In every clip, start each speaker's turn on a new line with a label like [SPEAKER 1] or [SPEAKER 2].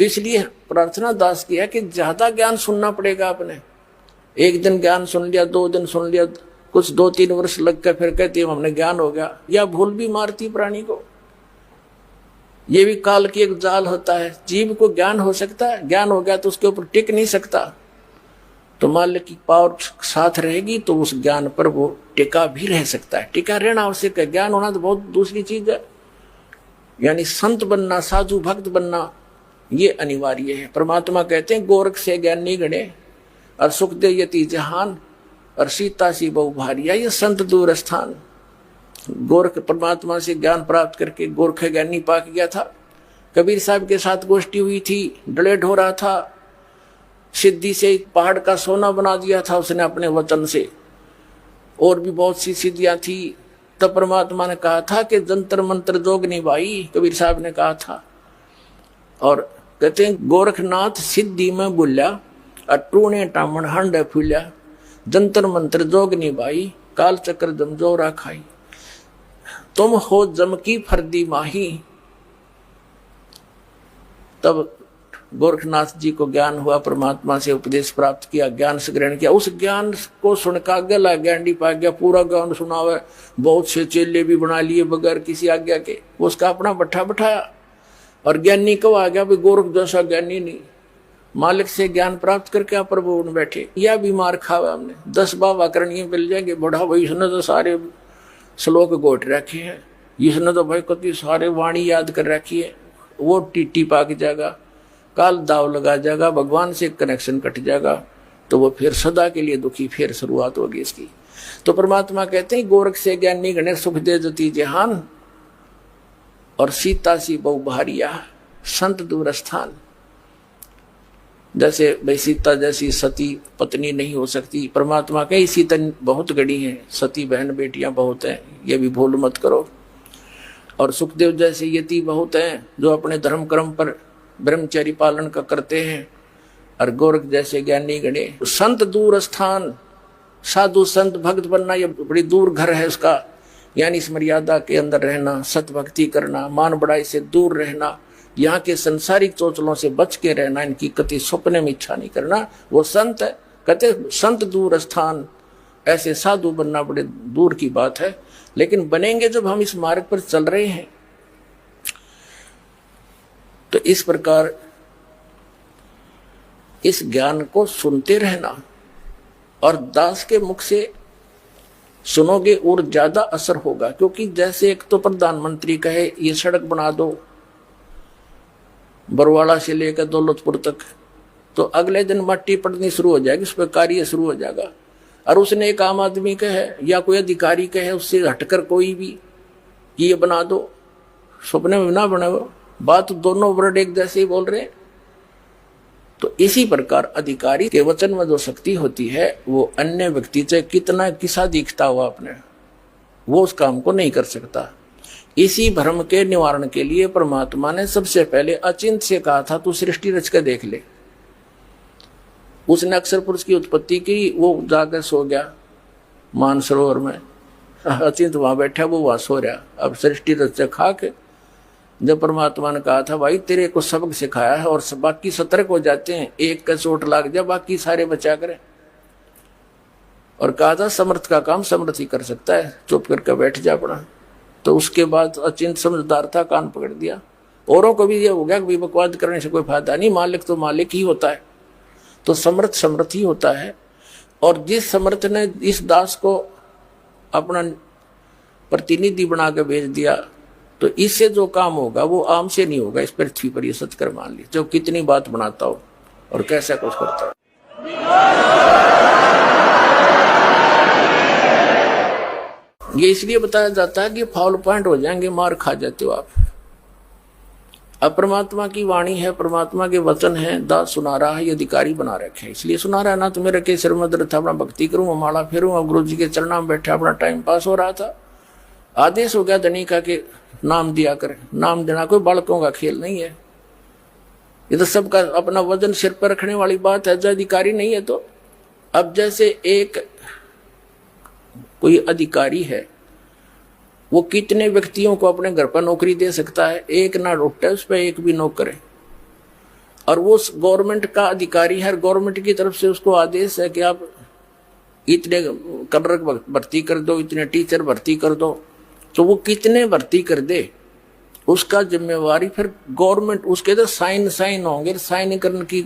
[SPEAKER 1] तो इसलिए प्रार्थना दास की है कि ज्यादा ज्ञान सुनना पड़ेगा आपने। एक दिन ज्ञान सुन लिया, 2 दिन सुन लिया, कुछ 2-3 वर्ष लग कर फिर कहते हमने ज्ञान हो गया, या भूल भी मारती प्राणी को। ये भी काल की एक जाल होता है। जीव को ज्ञान हो सकता है, ज्ञान हो गया तो उसके ऊपर टिक नहीं सकता। तो मालिक की पावर साथ रहेगी तो उस ज्ञान पर वो टिका भी रह सकता है। टिका रहना आवश्यक है, ज्ञान होना तो बहुत दूसरी चीज है। यानी संत बनना, साधु भक्त बनना, ये अनिवार्य है। परमात्मा कहते हैं गोरख से ज्ञानी गणे और सुख दे यति जहान और सीता सी बहु भारिया, ये संत दूर स्थान। गोरख परमात्मा से ज्ञान प्राप्त करके गोरख ज्ञानी पाक गया था। कबीर साहब के साथ गोष्ठी हुई थी, डलेट हो रहा था, सिद्धि से पहाड़ का सोना बना दिया था उसने अपने वचन से, और भी बहुत सी सिद्धियां थी। तब परमात्मा ने कहा था कि जंतर मंत्र जोगनी भाई, कबीर साहब ने कहा था। और कहते हैं गोरखनाथ सिद्धि में बोल्या और टूणे टामण हंड फूल्या, जंतर मंत्र जोगनी भाई, काल चक्र जम जोरा खाई, तुम हो जम की फर्दी माही। तब गोरखनाथ जी को ज्ञान हुआ, परमात्मा से उपदेश प्राप्त किया, ज्ञान से ग्रहण किया। उस ज्ञान को सुनका गला ज्ञानी पा गया, पूरा ज्ञान सुनावे। बहुत से चेले भी बना लिए बगैर किसी आज्ञा के, उसका अपना बट्ठा बिठाया। और ज्ञानी कब आ गया? भाई गोरख जैसा ज्ञानी नहीं, मालिक से ज्ञान प्राप्त करके आप प्रभु उन बैठे। या बीमार खावा हमने 10 बाबा करणी मिल जाएंगे, बड़ा भाई इसने तो सारे श्लोक गोट रखे हैं, इसने तो भाई कति सारे वाणी याद कर रखी है, वो टीटी पाक जाएगा, काल दाव लगा जाएगा, भगवान से कनेक्शन कट जाएगा, तो वो फिर सदा के लिए दुखी, फिर शुरुआत होगी इसकी। तो परमात्मा कहते हैं गोरख से ज्ञानी गणे सुख दे जति जहान और सीता सी बहु भारिया, संत दूर स्थान। जैसे भाई सीता जैसी सती पत्नी नहीं हो सकती, परमात्मा कई सीता बहुत गड़ी हैं, सती बहन बेटियां बहुत हैं, ये भी भूल मत करो। और सुखदेव जैसे यति बहुत हैं जो अपने धर्म कर्म पर ब्रह्मचर्य पालन का करते हैं। और गोरख जैसे ज्ञानी गणे। संत दूर स्थान, साधु संत भक्त बनना ये बड़ी दूर घर है उसका। यानी इस मर्यादा के अंदर रहना, सत भक्ति करना, मान बड़ाई से दूर रहना, यहाँ के संसारिक चोचलों से बच के रहना, इनकी कति सपने में इच्छा नहीं करना, वो संत है। कहते संत दूर स्थान, ऐसे साधु बनना बड़े दूर की बात है। लेकिन बनेंगे जब हम इस मार्ग पर चल रहे हैं। तो इस प्रकार इस ज्ञान को सुनते रहना, और दास के मुख से सुनोगे और ज्यादा असर होगा। क्योंकि जैसे एक तो प्रधानमंत्री कहे ये सड़क बना दो बरवाड़ा से लेकर दौलतपुर तक, तो अगले दिन मट्टी पड़नी शुरू हो जाएगी, उस पर कार्य शुरू हो जाएगा। और उसने एक आम आदमी कहे या कोई अधिकारी कहे उससे हटकर कोई भी कि ये बना दो, सपने में ना बने, वो बात दोनों वर्ड एक जैसे ही बोल रहे हैं। तो इसी प्रकार अधिकारी के वचन में जो शक्ति होती है वो अन्य व्यक्ति से कितना किसा दिखता हुआ अपने, वो उस काम को नहीं कर सकता। इसी भ्रम के निवारण के लिए परमात्मा ने सबसे पहले अचिंत से कहा था तू सृष्टि रच के देख ले। उसने अक्षर पुरुष की उत्पत्ति की, वो जाकर सो गया मानसरोवर में, अचिंत वहां बैठा, वो वहां सो रहा। अब सृष्टि रच खा के जब परमात्मा ने कहा था भाई तेरे को सबक सिखाया है और बाकी सतर्क हो जाते हैं, एक का चोट लाग जाए बाकी सारे बचा करें, और कहा था समर्थ का काम समर्थ ही कर सकता है, चुप करके बैठ जा पड़ा। तो उसके बाद अचिंत समझदार था, कान पकड़ दिया। औरों को भी ये हो गया कि बकवाद करने से कोई फायदा नहीं, मालिक तो मालिक ही होता है, तो समर्थ समर्थ ही होता है। और जिस समर्थ ने इस दास को अपना प्रतिनिधि बना के भेज दिया, तो इससे जो काम होगा वो आम से नहीं होगा। इस पृथ्वी पर ये सच कर मान ली, जो कितनी बात बनाता हो और कैसा कुछ करता हो। ये इसलिए बताया जाता है कि फाउल पॉइंट हो जाएंगे, मार खा जाते हो आप। अब परमात्मा की वाणी है, परमात्मा के वचन है, दास सुना रहा है, ये अधिकारी बना रखे हैं, इसलिए सुना रहा है ना। तो मेरे के सिर में दर्द था, अपना भक्ति करूँ, माला फेरूँ, गुरु जी के चरणों में बैठा अपना टाइम पास हो रहा था। आदेश हो गया धनी का कि नाम दिया करे। नाम देना कोई बालकों का खेल नहीं है, ये तो सबका अपना वजन सिर पर रखने वाली बात है। जो अधिकारी नहीं है तो अब जैसे एक कोई अधिकारी है, वो कितने व्यक्तियों को अपने घर पर नौकरी दे सकता है, एक ना रुटे उस पर एक भी नौकर है। और वो गवर्नमेंट का अधिकारी है, गवर्नमेंट की तरफ से उसको आदेश है कि आप इतने क्लर्क भर्ती कर दो, इतने टीचर भर्ती कर दो, तो वो कितने भर्ती कर दे उसका जिम्मेवारी फिर गवर्नमेंट, उसके तो साइन होंगे, साइन करने की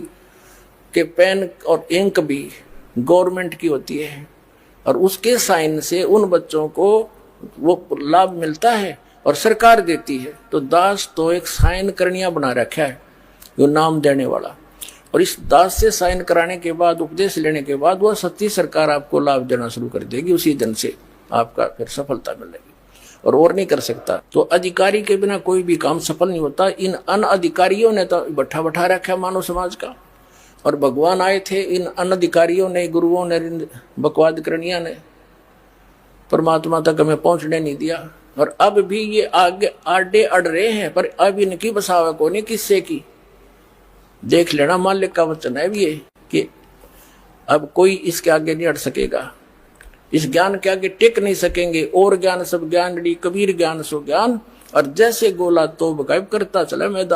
[SPEAKER 1] के पेन और इंक भी गवर्नमेंट की होती है, और उसके साइन से उन बच्चों को वो लाभ मिलता है और सरकार देती है। तो दास तो एक साइन करनिया बना रखा है जो नाम देने वाला, और इस दास से साइन कराने के बाद, उपदेश लेने के बाद, वह सच्ची सरकार आपको लाभ देना शुरू कर देगी। उसी दिन से आपका फिर सफलता मिलेगी और नहीं कर सकता। तो अधिकारी के बिना कोई भी काम सफल नहीं होता। इन अनअधिकारियों ने तो बैठा रखा मानव समाज का, और भगवान आए थे, इन अनधिकारियों ने, गुरुओं ने, बकवाद करणिया ने परमात्मा तक हमें पहुंचने नहीं दिया। और अब भी ये आगे आडे अड़ रहे हैं, पर अब इनकी बसावा को नहीं किससे की देख लेना। मालिक का वचन है भी कि अब कोई इसके आगे नहीं अड़ सकेगा, इस ज्ञान के आगे टिक नहीं सकेंगे। और ज्ञान सब ज्ञान डी, कबीर ज्ञान सो ज्ञान, और जैसे गोला तो गायब करता चला मैदान।